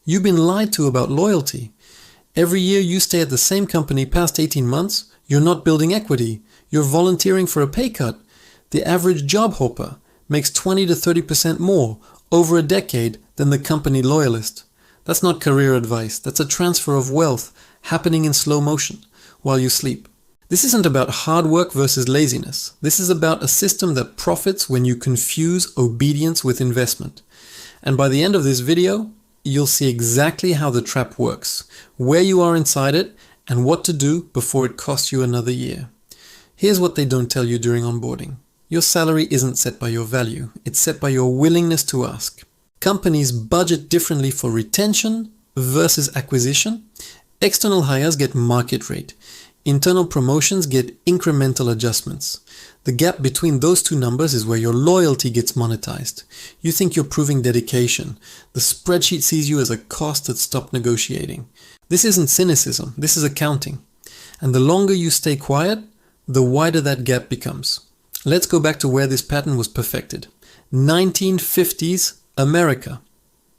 You've been lied to about loyalty. Every year you stay at the same company past 18 months, you're not building equity. You're volunteering for a pay cut. The average job hopper makes 20 to 30% more over a decade than the company loyalist. That's not career advice. That's a transfer of wealth happening in slow motion while you sleep. This isn't about hard work versus laziness. This is about a system that profits when you confuse obedience with investment. And by the end of this video, you'll see exactly how the trap works, where you are inside it, and what to do before it costs you another year. Here's what they don't tell you during onboarding. Your salary isn't set by your value. It's set by your willingness to ask. Companies budget differently for retention versus acquisition. External hires get market rate. Internal promotions get incremental adjustments. The gap between those two numbers is where your loyalty gets monetized. You think you're proving dedication. The spreadsheet sees you as a cost that stopped negotiating. This isn't cynicism, this is accounting. And the longer you stay quiet, the wider that gap becomes. Let's go back to where this pattern was perfected. 1950s America.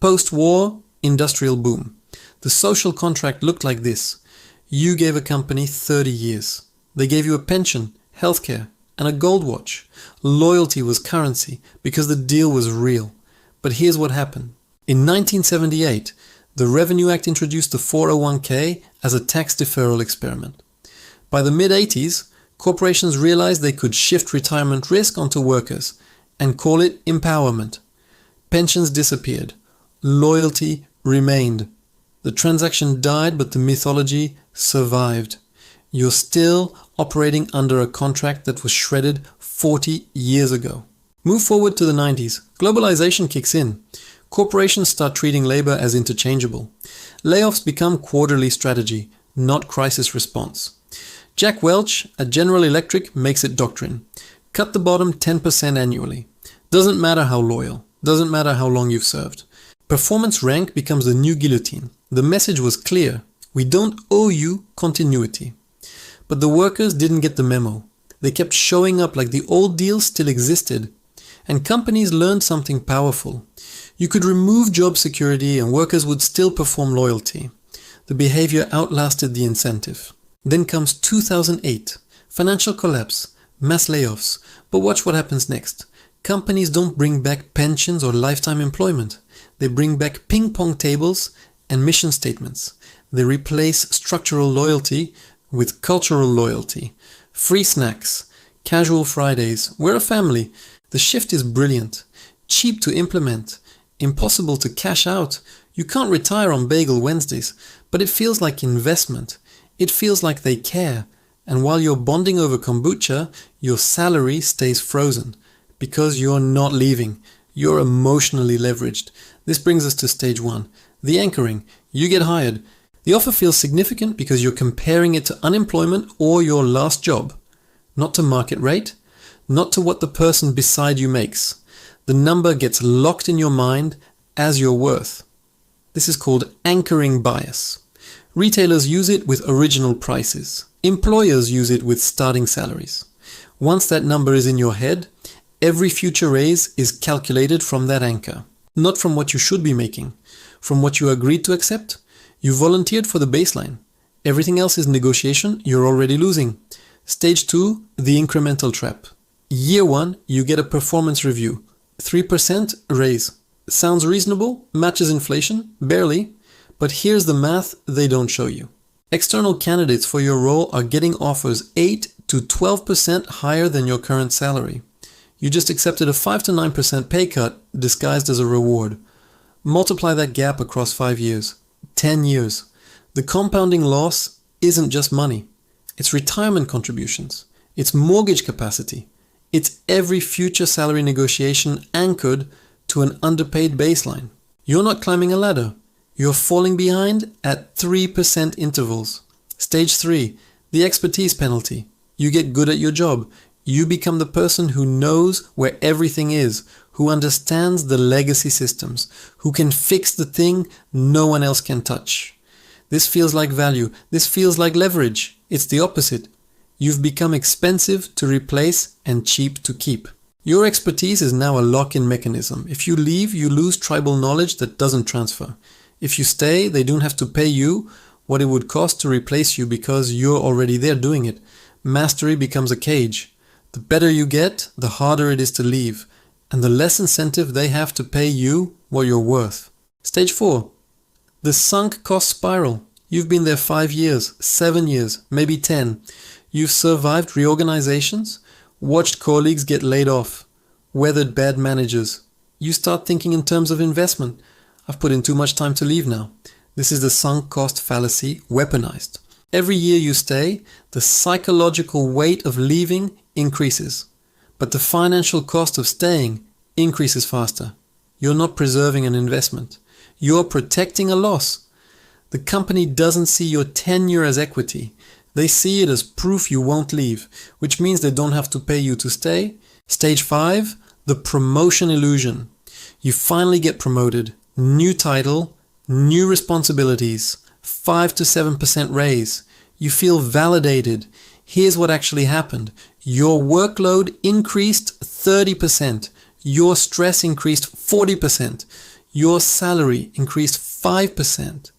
Post-war industrial boom. The social contract looked like this. You gave a company 30 years. They gave you a pension, healthcare, and a gold watch. Loyalty was currency because the deal was real. But here's what happened. In 1978, the Revenue Act introduced the 401k as a tax deferral experiment. By the mid-80s, corporations realized they could shift retirement risk onto workers and call it empowerment. Pensions disappeared. Loyalty remained. The transaction died, but the mythology survived. You're still operating under a contract that was shredded 40 years ago. Move forward to the 90s. Globalization kicks in. Corporations start treating labor as interchangeable. Layoffs become quarterly strategy, not crisis response. Jack Welch at General Electric makes it doctrine. Cut the bottom 10% annually. Doesn't matter how loyal. Doesn't matter how long you've served. Performance rank becomes the new guillotine. The message was clear. We don't owe you continuity. But the workers didn't get the memo. They kept showing up like the old deal still existed. And companies learned something powerful. You could remove job security and workers would still perform loyalty. The behavior outlasted the incentive. Then comes 2008. Financial collapse, mass layoffs. But watch what happens next. Companies don't bring back pensions or lifetime employment. They bring back ping pong tables and mission statements. They replace structural loyalty with cultural loyalty. Free snacks, casual Fridays, we're a family. The shift is brilliant, cheap to implement, impossible to cash out. You can't retire on Bagel Wednesdays, but it feels like investment. It feels like they care. And while you're bonding over kombucha, your salary stays frozen because you're not leaving. You're emotionally leveraged. This brings us to stage 1, the anchoring. You get hired. The offer feels significant because you're comparing it to unemployment or your last job, not to market rate, not to what the person beside you makes. The number gets locked in your mind as your worth. This is called anchoring bias. Retailers use it with original prices. Employers use it with starting salaries. Once that number is in your head, every future raise is calculated from that anchor, not from what you should be making, from what you agreed to accept. You volunteered for the baseline. Everything else is negotiation, you're already losing. Stage 2, the incremental trap. Year 1, you get a performance review. 3% raise. Sounds reasonable, matches inflation, barely, but here's the math they don't show you. External candidates for your role are getting offers 8 to 12% higher than your current salary. You just accepted a 5 to 9% pay cut disguised as a reward. Multiply that gap across 5 years. 10 years. The compounding loss isn't just money. It's retirement contributions. It's mortgage capacity. It's every future salary negotiation anchored to an underpaid baseline. You're not climbing a ladder. You're falling behind at 3% intervals. Stage 3, the expertise penalty. You get good at your job. You become the person who knows where everything is, who understands the legacy systems, who can fix the thing no one else can touch. This feels like value. This feels like leverage. It's the opposite. You've become expensive to replace and cheap to keep. Your expertise is now a lock-in mechanism. If you leave, you lose tribal knowledge that doesn't transfer. If you stay, they don't have to pay you what it would cost to replace you because you're already there doing it. Mastery becomes a cage. The better you get, the harder it is to leave, and the less incentive they have to pay you what you're worth. Stage 4. The sunk cost spiral. You've been there 5 years, 7 years, maybe 10. You've survived reorganizations, watched colleagues get laid off, weathered bad managers. You start thinking in terms of investment. I've put in too much time to leave now. This is the sunk cost fallacy weaponized. Every year you stay, the psychological weight of leaving increases, but the financial cost of staying increases faster. You're not preserving an investment. You're protecting a loss. The company doesn't see your tenure as equity. They see it as proof you won't leave, which means they don't have to pay you to stay. Stage 5, the promotion illusion. You finally get promoted, new title, new responsibilities, 5 to 7% raise. You feel validated. Here's what actually happened. Your workload increased 30%. Your stress increased 40%. Your salary increased 5%.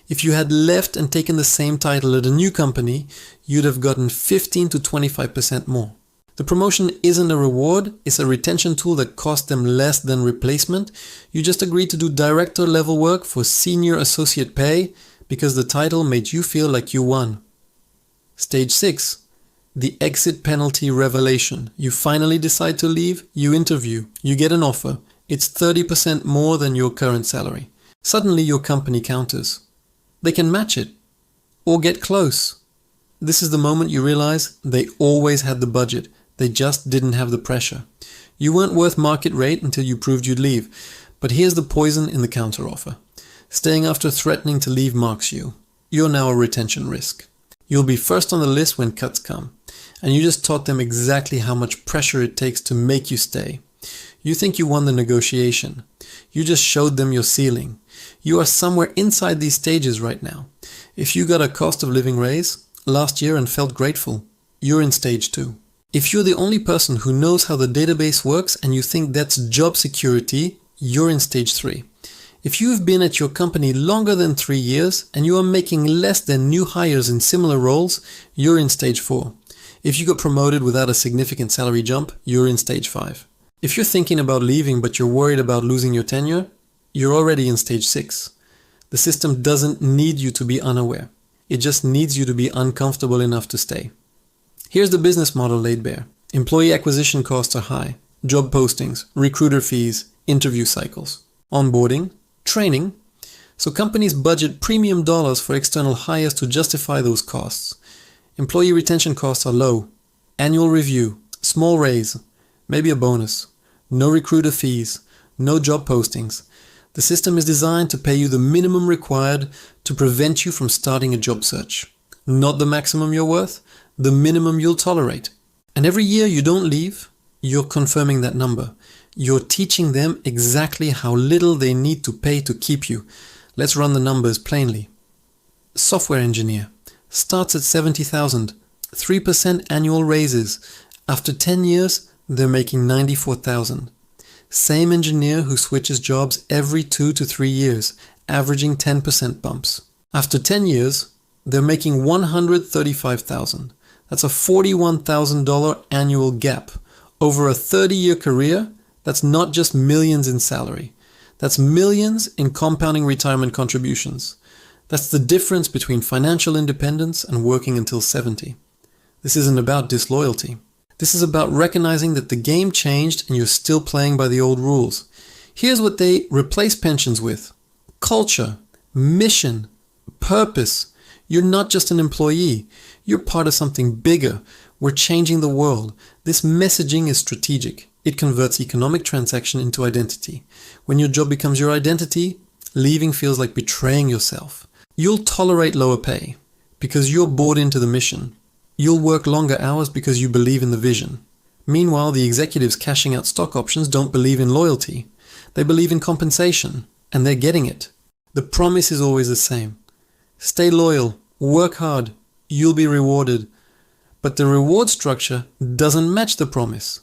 If you had left and taken the same title at a new company, you'd have gotten 15 to 25% more. The promotion isn't a reward, it's a retention tool that costs them less than replacement. You just agreed to do director level work for senior associate pay because the title made you feel like you won. Stage 6. The exit penalty revelation. You finally decide to leave, you interview, you get an offer. It's 30% more than your current salary. Suddenly your company counters. They can match it or get close. This is the moment you realize they always had the budget. They just didn't have the pressure. You weren't worth market rate until you proved you'd leave. But here's the poison in the counteroffer. Staying after threatening to leave marks you. You're now a retention risk. You'll be first on the list when cuts come. And you just taught them exactly how much pressure it takes to make you stay. You think you won the negotiation. You just showed them your ceiling. You are somewhere inside these stages right now. If you got a cost of living raise last year and felt grateful, you're in stage 2. If you're the only person who knows how the database works and you think that's job security, you're in stage 3. If you've been at your company longer than 3 years and you are making less than new hires in similar roles, you're in stage 4. If you got promoted without a significant salary jump, you're in stage 5. If you're thinking about leaving but you're worried about losing your tenure, you're already in stage 6. The system doesn't need you to be unaware. It just needs you to be uncomfortable enough to stay. Here's the business model laid bare. Employee acquisition costs are high. Job postings, recruiter fees, interview cycles, onboarding, training. So companies budget premium dollars for external hires to justify those costs. Employee retention costs are low. Annual review, small raise, maybe a bonus. No recruiter fees, no job postings. The system is designed to pay you the minimum required to prevent you from starting a job search. Not the maximum you're worth, the minimum you'll tolerate. And every year you don't leave, you're confirming that number. You're teaching them exactly how little they need to pay to keep you. Let's run the numbers plainly. Software engineer starts at 70,000, 3% annual raises. After 10 years, they're making 94,000. Same engineer who switches jobs every 2 to 3 years, averaging 10% bumps. After 10 years, they're making 135,000. That's a $41,000 annual gap. Over a 30-year career, that's not just millions in salary. That's millions in compounding retirement contributions. That's the difference between financial independence and working until 70. This isn't about disloyalty. This is about recognizing that the game changed and you're still playing by the old rules. Here's what they replace pensions with. Culture, mission, purpose. You're not just an employee. You're part of something bigger. We're changing the world. This messaging is strategic. It converts economic transaction into identity. When your job becomes your identity, leaving feels like betraying yourself. You'll tolerate lower pay because you're bought into the mission. You'll work longer hours because you believe in the vision. Meanwhile, the executives cashing out stock options don't believe in loyalty. They believe in compensation, and they're getting it. The promise is always the same. Stay loyal, work hard, you'll be rewarded. But the reward structure doesn't match the promise.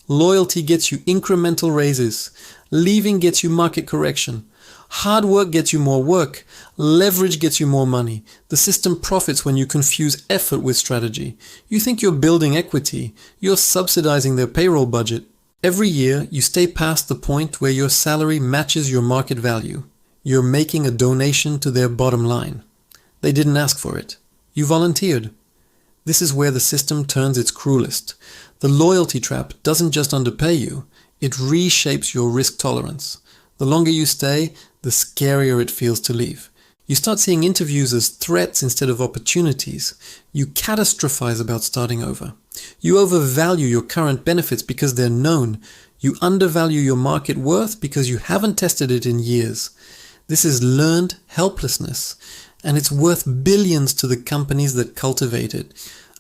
Loyalty gets you incremental raises. Leaving gets you market correction. Hard work gets you more work. Leverage gets you more money. The system profits when you confuse effort with strategy. You think you're building equity. You're subsidizing their payroll budget. Every year, you stay past the point where your salary matches your market value. You're making a donation to their bottom line. They didn't ask for it. You volunteered. This is where the system turns its cruelest. The loyalty trap doesn't just underpay you, it reshapes your risk tolerance. The longer you stay, the scarier it feels to leave. You start seeing interviews as threats instead of opportunities. You catastrophize about starting over. You overvalue your current benefits because they're known. You undervalue your market worth because you haven't tested it in years. This is learned helplessness, and it's worth billions to the companies that cultivate it.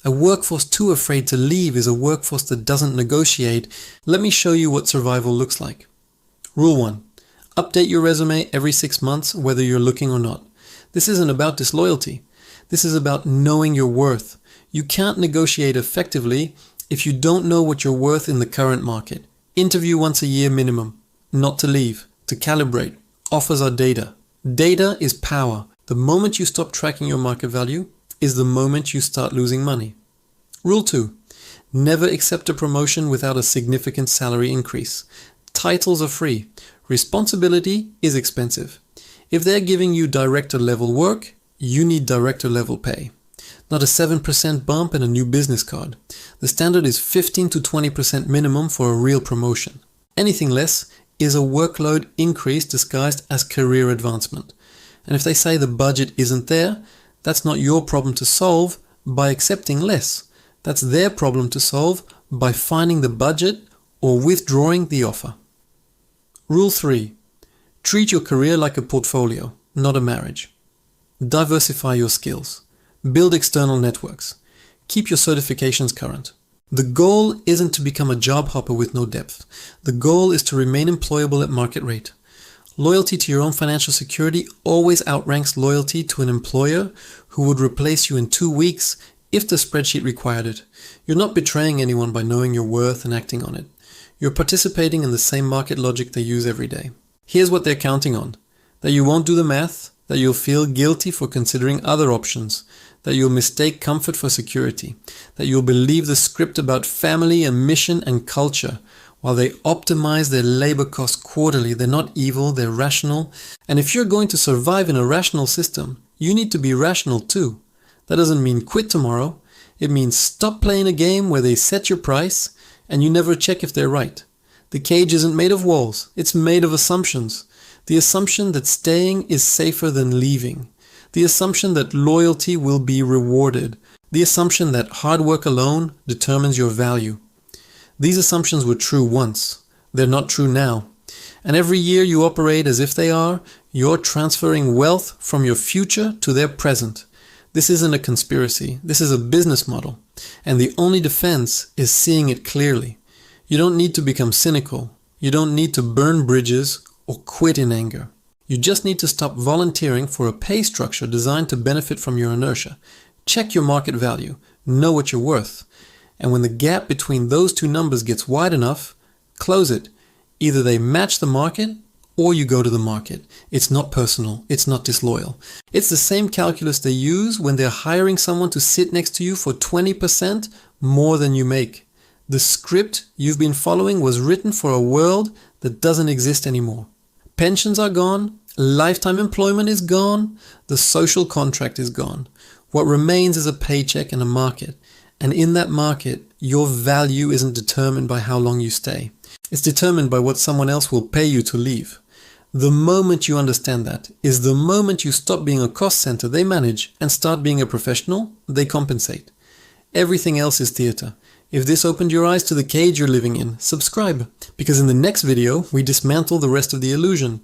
A workforce too afraid to leave is a workforce that doesn't negotiate. Let me show you what survival looks like. Rule 1. Update your resume every 6 months, whether you're looking or not. This isn't about disloyalty. This is about knowing your worth. You can't negotiate effectively if you don't know what you're worth in the current market. Interview once a year minimum. Not to leave, to calibrate. Offers are data. Data is power. The moment you stop tracking your market value is the moment you start losing money. Rule 2. Never accept a promotion without a significant salary increase. Titles are free. Responsibility is expensive. If they're giving you director level work, you need director level pay. Not a 7% bump and a new business card. The standard is 15 to 20% minimum for a real promotion. Anything less is a workload increase disguised as career advancement. And if they say the budget isn't there, that's not your problem to solve by accepting less. That's their problem to solve by finding the budget or withdrawing the offer. Rule 3. Treat your career like a portfolio, not a marriage. Diversify your skills. Build external networks. Keep your certifications current. The goal isn't to become a job hopper with no depth. The goal is to remain employable at market rate. Loyalty to your own financial security always outranks loyalty to an employer who would replace you in 2 weeks if the spreadsheet required it. You're not betraying anyone by knowing your worth and acting on it. You're participating in the same market logic they use every day. Here's what they're counting on. That you won't do the math, that you'll feel guilty for considering other options, that you'll mistake comfort for security, that you'll believe the script about family and mission and culture. While they optimize their labor costs quarterly, they're not evil, they're rational. And if you're going to survive in a rational system, you need to be rational too. That doesn't mean quit tomorrow. It means stop playing a game where they set your price and you never check if they're right. The cage isn't made of walls, it's made of assumptions. The assumption that staying is safer than leaving. The assumption that loyalty will be rewarded. The assumption that hard work alone determines your value. These assumptions were true once. They're not true now. And every year you operate as if they are, you're transferring wealth from your future to their present. This isn't a conspiracy. This is a business model. And the only defense is seeing it clearly. You don't need to become cynical. You don't need to burn bridges or quit in anger. You just need to stop volunteering for a pay structure designed to benefit from your inertia. Check your market value. Know what you're worth. And when the gap between those two numbers gets wide enough, close it. Either they match the market or you go to the market. It's not personal. It's not disloyal. It's the same calculus they use when they're hiring someone to sit next to you for 20% more than you make. The script you've been following was written for a world that doesn't exist anymore. Pensions are gone. Lifetime employment is gone. The social contract is gone. What remains is a paycheck and a market. And in that market, your value isn't determined by how long you stay. It's determined by what someone else will pay you to leave. The moment you understand that is the moment you stop being a cost center they manage and start being a professional they compensate. Everything else is theater. If this opened your eyes to the cage you're living in, subscribe, because in the next video we dismantle the rest of the illusion.